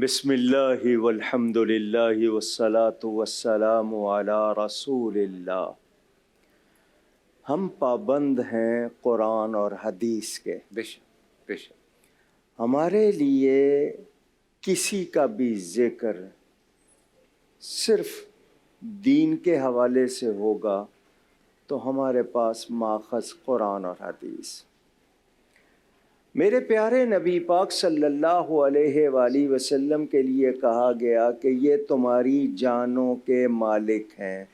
بسم اللہ والحمد للہ والصلاة والسلام علی رسول اللہ۔ ہم پابند ہیں قرآن اور حدیث کے۔ بے شک بے شک۔ ہمارے لیے کسی کا بھی ذکر صرف دین کے حوالے سے ہوگا تو ہمارے پاس ماخذ قرآن اور حدیث۔ میرے پیارے نبی پاک صلی اللہ علیہ وآلہ وسلم کے لیے کہا گیا کہ یہ تمہاری جانوں کے مالک ہیں۔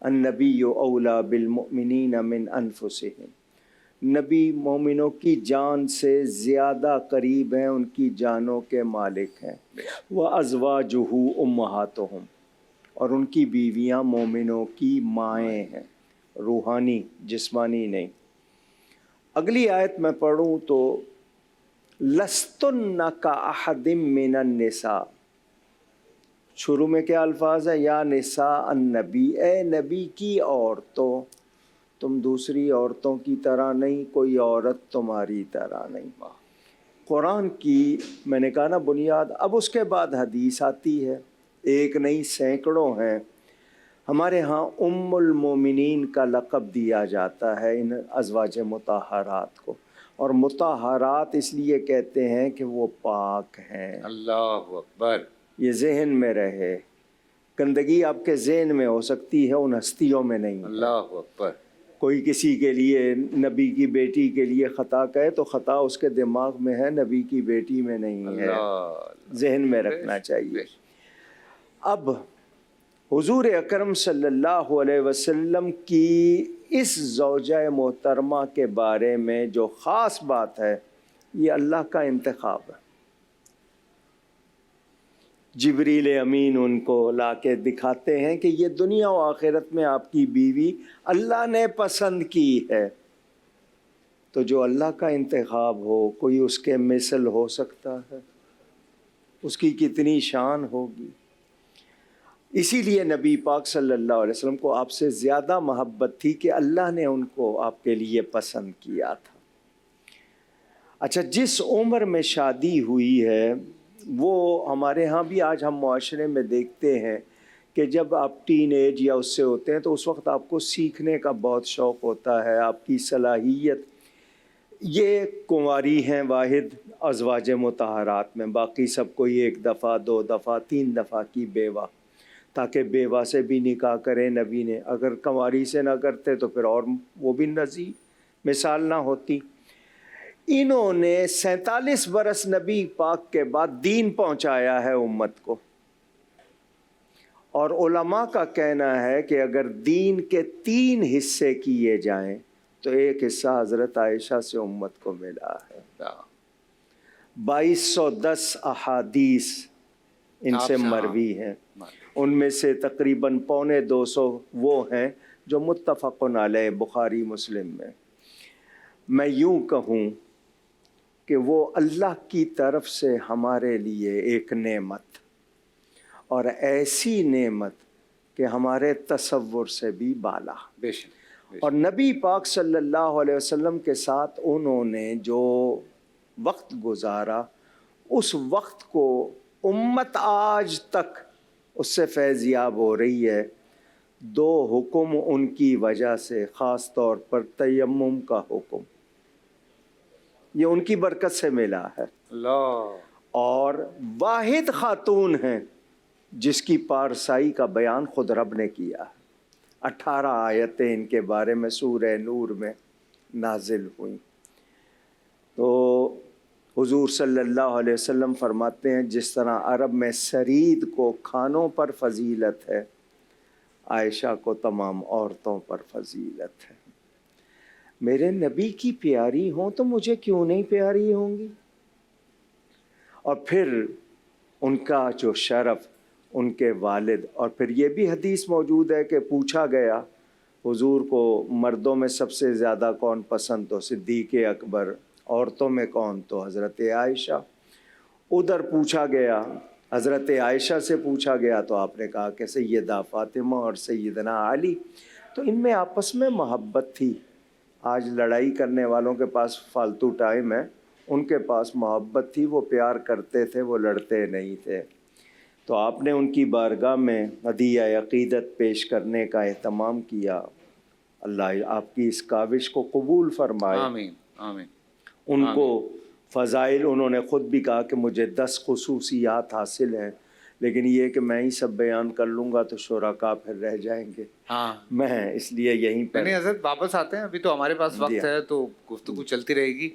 النبی اولیٰ بالمؤمنین من انفسہم، نبی مومنوں کی جان سے زیادہ قریب ہیں، ان کی جانوں کے مالک ہیں۔ وَأَزْوَاجُهُ أُمَّهَاتُهُمْ، اور ان کی بیویاں مومنوں کی مائیں ہیں، روحانی جسمانی نہیں۔ اگلی آیت میں پڑھوں تو لَسْتُنَّ كَأَحَدٍ مِّنَ النِّسَاءِ، شروع میں کیا الفاظ ہے؟ یا نساء النبی، اے نبی کی عورتوں، تم دوسری عورتوں کی طرح نہیں، کوئی عورت تمہاری طرح نہیں۔ قرآن کی میں نے کہا نا بنیاد، اب اس کے بعد حدیث آتی ہے، ایک نہیں سینکڑوں ہیں۔ ہمارے ہاں ام المومنین کا لقب دیا جاتا ہے ان ازواج مطہرات کو، اور مطہرات اس لیے کہتے ہیں کہ وہ پاک ہیں۔ اللہ اکبر۔ یہ ذہن میں رہے، گندگی آپ کے ذہن میں ہو سکتی ہے، ان ہستیوں میں نہیں۔ اللہ اکبر۔ کوئی کسی کے لیے نبی کی بیٹی کے لیے خطا کہے تو خطا اس کے دماغ میں ہے، نبی کی بیٹی میں نہیں ہے، ذہن میں رکھنا چاہیے۔ اب حضور اکرم صلی اللہ علیہ وسلم کی اس زوجہ محترمہ کے بارے میں جو خاص بات ہے، یہ اللہ کا انتخاب ہے۔ جبریل امین ان کو لا کے دکھاتے ہیں کہ یہ دنیا و آخرت میں آپ کی بیوی اللہ نے پسند کی ہے۔ تو جو اللہ کا انتخاب ہو، کوئی اس کے مثل ہو سکتا ہے؟ اس کی کتنی شان ہوگی۔ اسی لیے نبی پاک صلی اللہ علیہ وسلم کو آپ سے زیادہ محبت تھی کہ اللہ نے ان کو آپ کے لیے پسند کیا تھا۔ اچھا، جس عمر میں شادی ہوئی ہے وہ ہمارے ہاں بھی آج ہم معاشرے میں دیکھتے ہیں کہ جب آپ ٹین ایج یا اس سے ہوتے ہیں تو اس وقت آپ کو سیکھنے کا بہت شوق ہوتا ہے، آپ کی صلاحیت۔ یہ کنواری ہیں واحد ازواج مطہرات میں، باقی سب کوئی ایک دفعہ، دو دفعہ، تین دفعہ کی بیوہ، تاکہ بیوہ سے بھی نکاح کریں نبی نے۔ اگر کنواری سے نہ کرتے تو پھر اور وہ بھی نظیر مثال نہ ہوتی۔ انہوں نے 47 برس نبی پاک کے بعد دین پہنچایا ہے امت کو، اور علماء کا کہنا ہے کہ اگر دین کے 3 حصے کیے جائیں تو ایک حصہ حضرت عائشہ سے امت کو ملا ہے۔ 2210 احادیث ان سے مروی ہیں، ان میں سے تقریباً 250 وہ ہیں جو متفق علیہ بخاری مسلم میں۔ میں یوں کہوں کہ وہ اللہ کی طرف سے ہمارے لیے ایک نعمت، اور ایسی نعمت کہ ہمارے تصور سے بھی بالا۔ بے شک۔ اور نبی پاک صلی اللہ علیہ وسلم کے ساتھ انہوں نے جو وقت گزارا، اس وقت کو امت آج تک اس سے فیض یاب ہو رہی ہے۔ 2 حکم ان کی وجہ سے، خاص طور پر تیمم کا حکم، یہ ان کی برکت سے ملا ہے۔ اللہ۔ اور واحد خاتون ہیں جس کی پارسائی کا بیان خود رب نے کیا ہے۔ 18 آیتیں ان کے بارے میں سورہ نور میں نازل ہوئیں۔ تو حضور صلی اللہ علیہ وسلم فرماتے ہیں جس طرح عرب میں سرید کو کھانوں پر فضیلت ہے، عائشہ کو تمام عورتوں پر فضیلت ہے۔ میرے نبی کی پیاری ہوں تو مجھے کیوں نہیں پیاری ہوں گی؟ اور پھر ان کا جو شرف، ان کے والد، اور پھر یہ بھی حدیث موجود ہے کہ پوچھا گیا حضور کو مردوں میں سب سے زیادہ کون پسند، تو صدیق اکبر، عورتوں میں کون، تو حضرت عائشہ۔ ادھر پوچھا گیا، حضرت عائشہ سے پوچھا گیا تو آپ نے کہا کہ سیدہ فاطمہ اور سیدنا علی۔ تو ان میں آپس میں محبت تھی۔ آج لڑائی کرنے والوں کے پاس فالتو ٹائم ہے، ان کے پاس محبت تھی، وہ پیار کرتے تھے، وہ لڑتے نہیں تھے. تو آپ نے ان کی بارگاہ میں ہدیہ عقیدت پیش کرنے کا اہتمام کیا. اللہ آپ کی اس کاوش کو قبول فرمائے. آمین آمین. ان کو فضائل، انہوں نے خود بھی کہا کہ مجھے 10 خصوصیات حاصل ہیں، لیکن یہ کہ میں ہی سب بیان کر لوں گا تو شرکاء پھر رہ جائیں گے. ہاں میں اس لیے یہیں پر نہیں حضرت واپس آتے ہیں، ابھی تو ہمارے پاس وقت ہے تو گفتگو چلتی رہے گی.